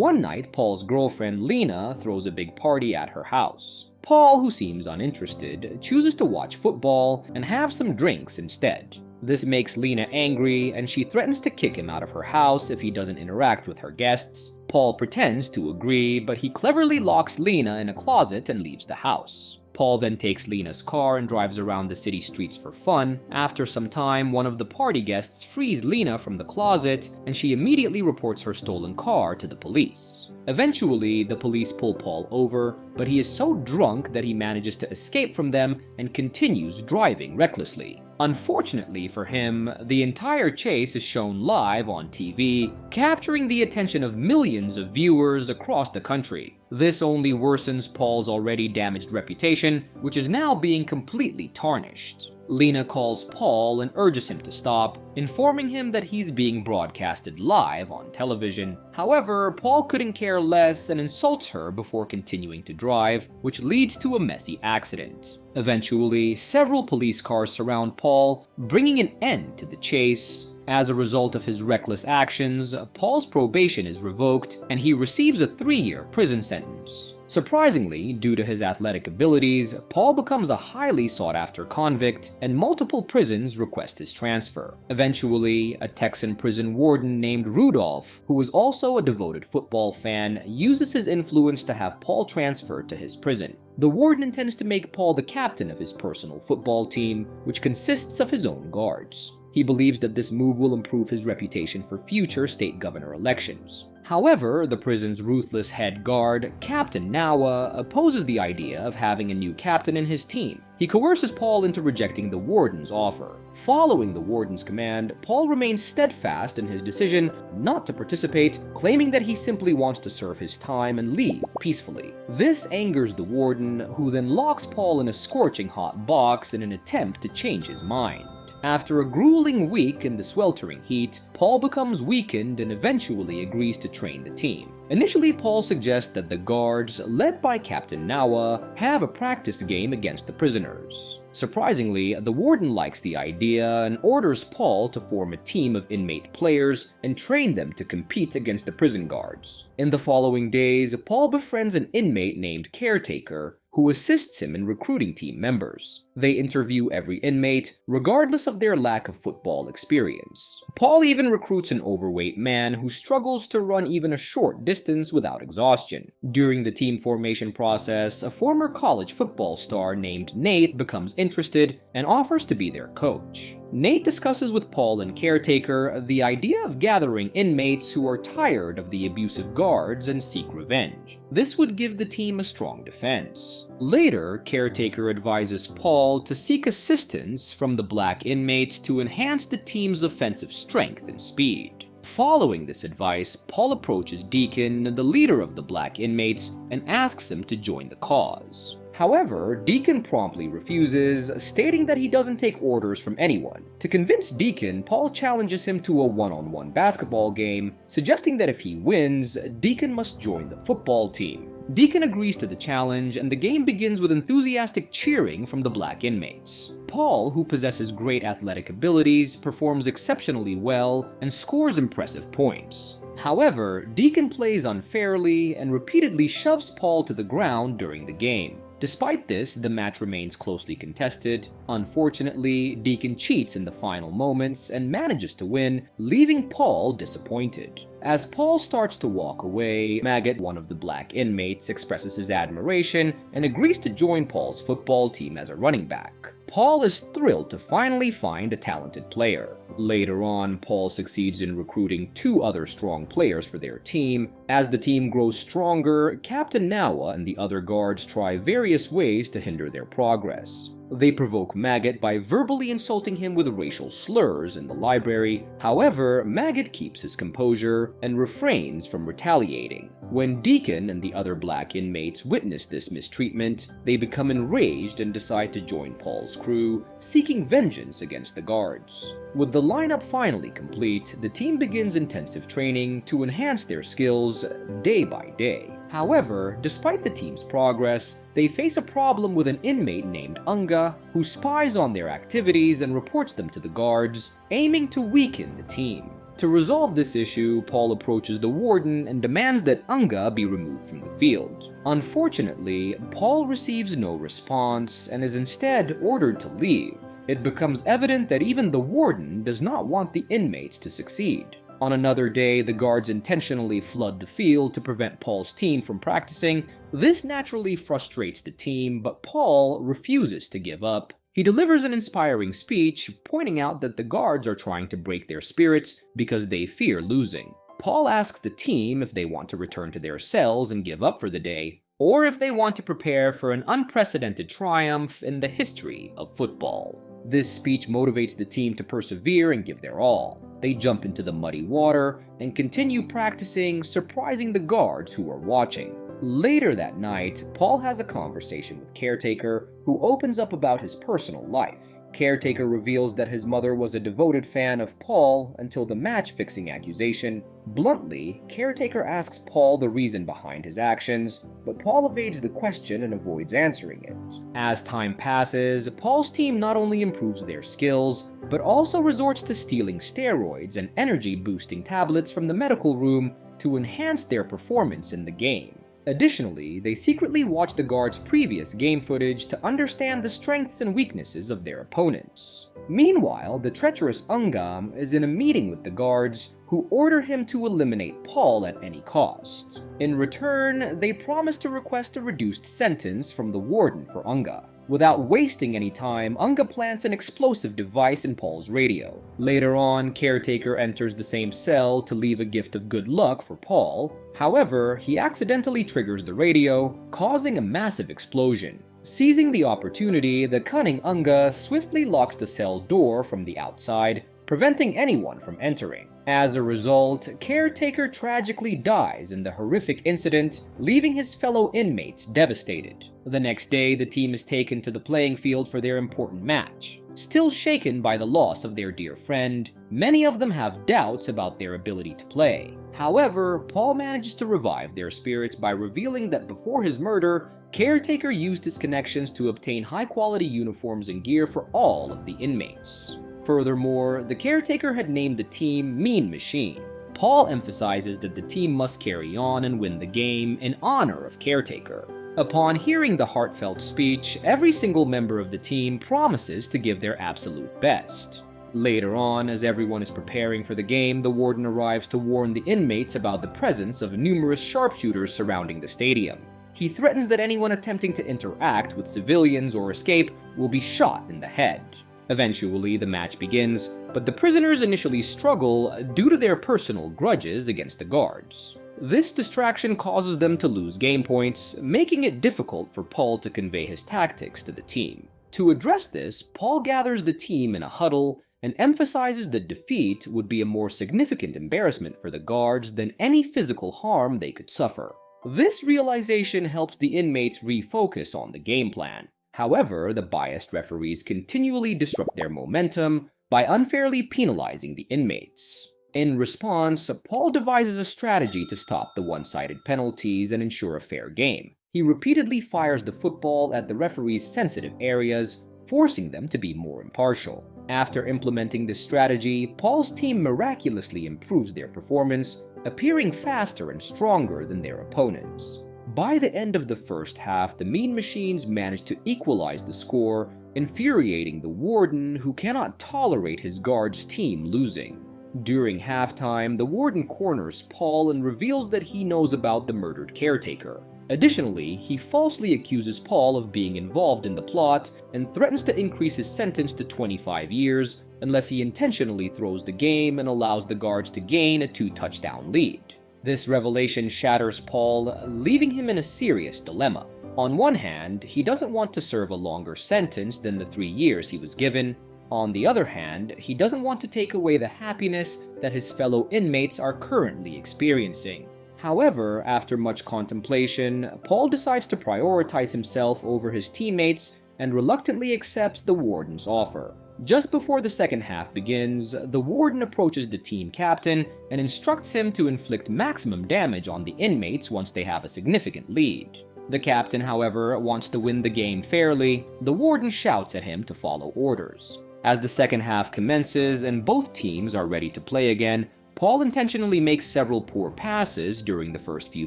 One night, Paul's girlfriend Lena throws a big party at her house. Paul, who seems uninterested, chooses to watch football and have some drinks instead. This makes Lena angry, and she threatens to kick him out of her house if he doesn't interact with her guests. Paul pretends to agree, but he cleverly locks Lena in a closet and leaves the house. Paul then takes Lena's car and drives around the city streets for fun. After some time, one of the party guests frees Lena from the closet, and she immediately reports her stolen car to the police. Eventually, the police pull Paul over, but he is so drunk that he manages to escape from them and continues driving recklessly. Unfortunately for him, the entire chase is shown live on TV, capturing the attention of millions of viewers across the country. This only worsens Paul's already damaged reputation, which is now being completely tarnished. Lena calls Paul and urges him to stop, informing him that he's being broadcasted live on television. However, Paul couldn't care less and insults her before continuing to drive, which leads to a messy accident. Eventually, several police cars surround Paul, bringing an end to the chase. As a result of his reckless actions, Paul's probation is revoked, and he receives a 3-year prison sentence. Surprisingly, due to his athletic abilities, Paul becomes a highly sought-after convict, and multiple prisons request his transfer. Eventually, a Texan prison warden named Rudolph, who is also a devoted football fan, uses his influence to have Paul transferred to his prison. The warden intends to make Paul the captain of his personal football team, which consists of his own guards. He believes that this move will improve his reputation for future state governor elections. However, the prison's ruthless head guard, Captain Nawa, opposes the idea of having a new captain in his team. He coerces Paul into rejecting the warden's offer. Following the warden's command, Paul remains steadfast in his decision not to participate, claiming that he simply wants to serve his time and leave peacefully. This angers the warden, who then locks Paul in a scorching hot box in an attempt to change his mind. After a grueling week in the sweltering heat, Paul becomes weakened and eventually agrees to train the team. Initially, Paul suggests that the guards, led by Captain Nawa, have a practice game against the prisoners. Surprisingly, the warden likes the idea and orders Paul to form a team of inmate players and train them to compete against the prison guards. In the following days, Paul befriends an inmate named Caretaker, who assists him in recruiting team members. They interview every inmate, regardless of their lack of football experience. Paul even recruits an overweight man who struggles to run even a short distance without exhaustion. During the team formation process, a former college football star named Nate becomes interested and offers to be their coach. Nate discusses with Paul and Caretaker the idea of gathering inmates who are tired of the abusive guards and seek revenge. This would give the team a strong defense. Later, Caretaker advises Paul to seek assistance from the black inmates to enhance the team's offensive strength and speed. Following this advice, Paul approaches Deacon, the leader of the black inmates, and asks him to join the cause. However, Deacon promptly refuses, stating that he doesn't take orders from anyone. To convince Deacon, Paul challenges him to a one-on-one basketball game, suggesting that if he wins, Deacon must join the football team. Deacon agrees to the challenge, and the game begins with enthusiastic cheering from the black inmates. Paul, who possesses great athletic abilities, performs exceptionally well and scores impressive points. However, Deacon plays unfairly and repeatedly shoves Paul to the ground during the game. Despite this, the match remains closely contested. Unfortunately, Deacon cheats in the final moments and manages to win, leaving Paul disappointed. As Paul starts to walk away, Maggot, one of the black inmates, expresses his admiration and agrees to join Paul's football team as a running back. Paul is thrilled to finally find a talented player. Later on, Paul succeeds in recruiting 2 other strong players for their team. As the team grows stronger, Captain Nawa and the other guards try various ways to hinder their progress. They provoke Maggot by verbally insulting him with racial slurs in the library. However, Maggot keeps his composure and refrains from retaliating. When Deacon and the other black inmates witness this mistreatment, they become enraged and decide to join Paul's crew, seeking vengeance against the guards. With the lineup finally complete, the team begins intensive training to enhance their skills day by day. However, despite the team's progress, they face a problem with an inmate named Unga, who spies on their activities and reports them to the guards, aiming to weaken the team. To resolve this issue, Paul approaches the warden and demands that Unga be removed from the field. Unfortunately, Paul receives no response and is instead ordered to leave. It becomes evident that even the warden does not want the inmates to succeed. On another day, the guards intentionally flood the field to prevent Paul's team from practicing. This naturally frustrates the team, but Paul refuses to give up. He delivers an inspiring speech, pointing out that the guards are trying to break their spirits because they fear losing. Paul asks the team if they want to return to their cells and give up for the day, or if they want to prepare for an unprecedented triumph in the history of football. This speech motivates the team to persevere and give their all. They jump into the muddy water and continue practicing, surprising the guards who are watching. Later that night, Paul has a conversation with Caretaker, who opens up about his personal life. Caretaker reveals that his mother was a devoted fan of Paul until the match-fixing accusation. Bluntly, Caretaker asks Paul the reason behind his actions, but Paul evades the question and avoids answering it. As time passes, Paul's team not only improves their skills, but also resorts to stealing steroids and energy-boosting tablets from the medical room to enhance their performance in the game. Additionally, they secretly watch the guards' previous game footage to understand the strengths and weaknesses of their opponents. Meanwhile, the treacherous Ungam is in a meeting with the guards, who order him to eliminate Paul at any cost. In return, they promise to request a reduced sentence from the warden for Unga. Without wasting any time, Unga plants an explosive device in Paul's radio. Later on, Caretaker enters the same cell to leave a gift of good luck for Paul. However, he accidentally triggers the radio, causing a massive explosion. Seizing the opportunity, the cunning Unga swiftly locks the cell door from the outside, preventing anyone from entering. As a result, Caretaker tragically dies in the horrific incident, leaving his fellow inmates devastated. The next day, the team is taken to the playing field for their important match. Still shaken by the loss of their dear friend, many of them have doubts about their ability to play. However, Paul manages to revive their spirits by revealing that before his murder, Caretaker used his connections to obtain high-quality uniforms and gear for all of the inmates. Furthermore, the Caretaker had named the team Mean Machine. Paul emphasizes that the team must carry on and win the game in honor of Caretaker. Upon hearing the heartfelt speech, every single member of the team promises to give their absolute best. Later on, as everyone is preparing for the game, the warden arrives to warn the inmates about the presence of numerous sharpshooters surrounding the stadium. He threatens that anyone attempting to interact with civilians or escape will be shot in the head. Eventually, the match begins, but the prisoners initially struggle due to their personal grudges against the guards. This distraction causes them to lose game points, making it difficult for Paul to convey his tactics to the team. To address this, Paul gathers the team in a huddle and emphasizes that defeat would be a more significant embarrassment for the guards than any physical harm they could suffer. This realization helps the inmates refocus on the game plan. However, the biased referees continually disrupt their momentum by unfairly penalizing the inmates. In response, Paul devises a strategy to stop the one-sided penalties and ensure a fair game. He repeatedly fires the football at the referees' sensitive areas, forcing them to be more impartial. After implementing this strategy, Paul's team miraculously improves their performance, appearing faster and stronger than their opponents. By the end of the first half, the Mean Machines managed to equalize the score, infuriating the warden, who cannot tolerate his guards' team losing. During halftime, the warden corners Paul and reveals that he knows about the murdered Caretaker. Additionally, he falsely accuses Paul of being involved in the plot and threatens to increase his sentence to 25 years unless he intentionally throws the game and allows the guards to gain a 2-touchdown lead. This revelation shatters Paul, leaving him in a serious dilemma. On one hand, he doesn't want to serve a longer sentence than the 3 years he was given. On the other hand, he doesn't want to take away the happiness that his fellow inmates are currently experiencing. However, after much contemplation, Paul decides to prioritize himself over his teammates and reluctantly accepts the warden's offer. Just before the second half begins, the warden approaches the team captain and instructs him to inflict maximum damage on the inmates once they have a significant lead. The captain, however, wants to win the game fairly. The warden shouts at him to follow orders. As the second half commences and both teams are ready to play again, Paul intentionally makes several poor passes during the first few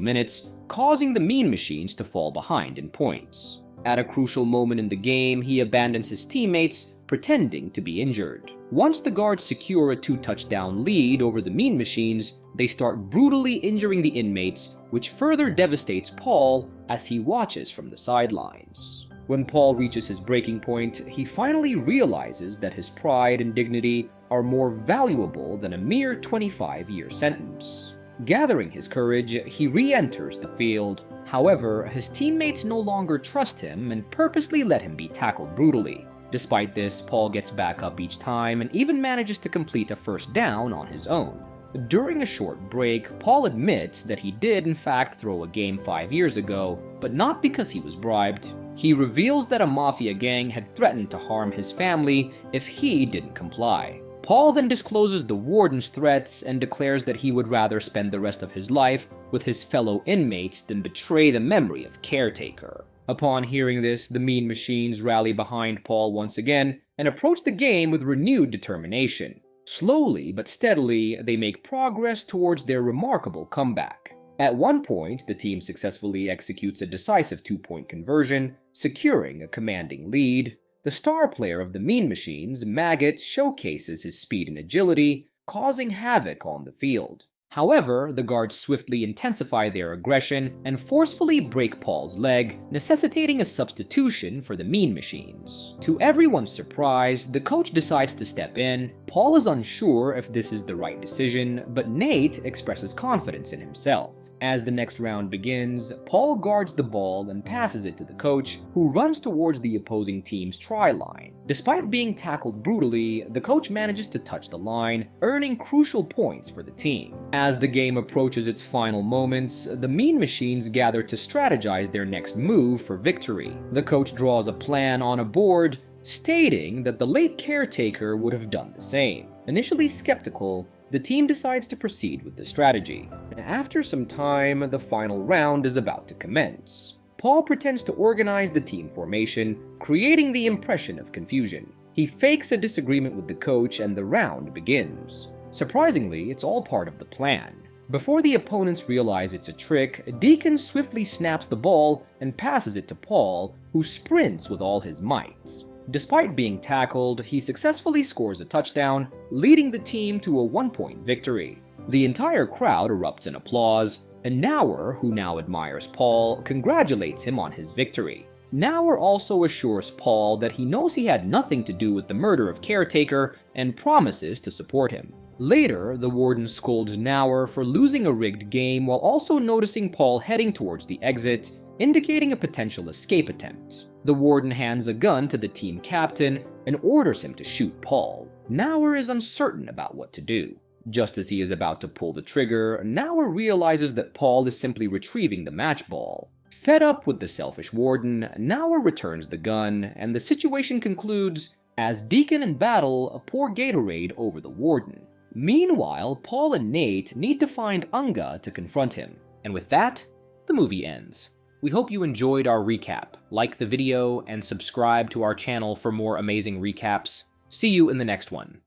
minutes, causing the Mean Machines to fall behind in points. At a crucial moment in the game, he abandons his teammates, pretending to be injured. Once the guards secure a 2-touchdown lead over the Mean Machines, they start brutally injuring the inmates, which further devastates Paul as he watches from the sidelines. When Paul reaches his breaking point, he finally realizes that his pride and dignity are more valuable than a mere 25-year sentence. Gathering his courage, he re-enters the field. However, his teammates no longer trust him and purposely let him be tackled brutally. Despite this, Paul gets back up each time and even manages to complete a first down on his own. During a short break, Paul admits that he did in fact throw a game 5 years ago, but not because he was bribed. He reveals that a mafia gang had threatened to harm his family if he didn't comply. Paul then discloses the warden's threats and declares that he would rather spend the rest of his life with his fellow inmates than betray the memory of Caretaker. Upon hearing this, the Mean Machines rally behind Paul once again and approach the game with renewed determination. Slowly but steadily, they make progress towards their remarkable comeback. At one point, the team successfully executes a decisive 2-point conversion, securing a commanding lead. The star player of the Mean Machines, Maggot, showcases his speed and agility, causing havoc on the field. However, the guards swiftly intensify their aggression and forcefully break Paul's leg, necessitating a substitution for the Mean Machines. To everyone's surprise, the coach decides to step in. Paul is unsure if this is the right decision, but Nate expresses confidence in himself. As the next round begins, Paul guards the ball and passes it to the coach, who runs towards the opposing team's try line. Despite being tackled brutally, the coach manages to touch the line, earning crucial points for the team. As the game approaches its final moments, the Mean Machines gather to strategize their next move for victory. The coach draws a plan on a board, stating that the late Caretaker would have done the same. Initially skeptical, the team decides to proceed with the strategy. After some time, the final round is about to commence. Paul pretends to organize the team formation, creating the impression of confusion. He fakes a disagreement with the coach and the round begins. Surprisingly, it's all part of the plan. Before the opponents realize it's a trick, Deacon swiftly snaps the ball and passes it to Paul, who sprints with all his might. Despite being tackled, he successfully scores a touchdown, leading the team to a 1-point victory. The entire crowd erupts in applause, and Nauer, who now admires Paul, congratulates him on his victory. Nauer also assures Paul that he knows he had nothing to do with the murder of Caretaker and promises to support him. Later, the warden scolds Nauer for losing a rigged game while also noticing Paul heading towards the exit, indicating a potential escape attempt. The warden hands a gun to the team captain and orders him to shoot Paul. Nauer is uncertain about what to do. Just as he is about to pull the trigger, Nauer realizes that Paul is simply retrieving the match ball. Fed up with the selfish warden, Nauer returns the gun, and the situation concludes as Deacon and Battle pour Gatorade over the warden. Meanwhile, Paul and Nate need to find Unga to confront him. And with that, the movie ends. We hope you enjoyed our recap. Like the video and subscribe to our channel for more amazing recaps. See you in the next one.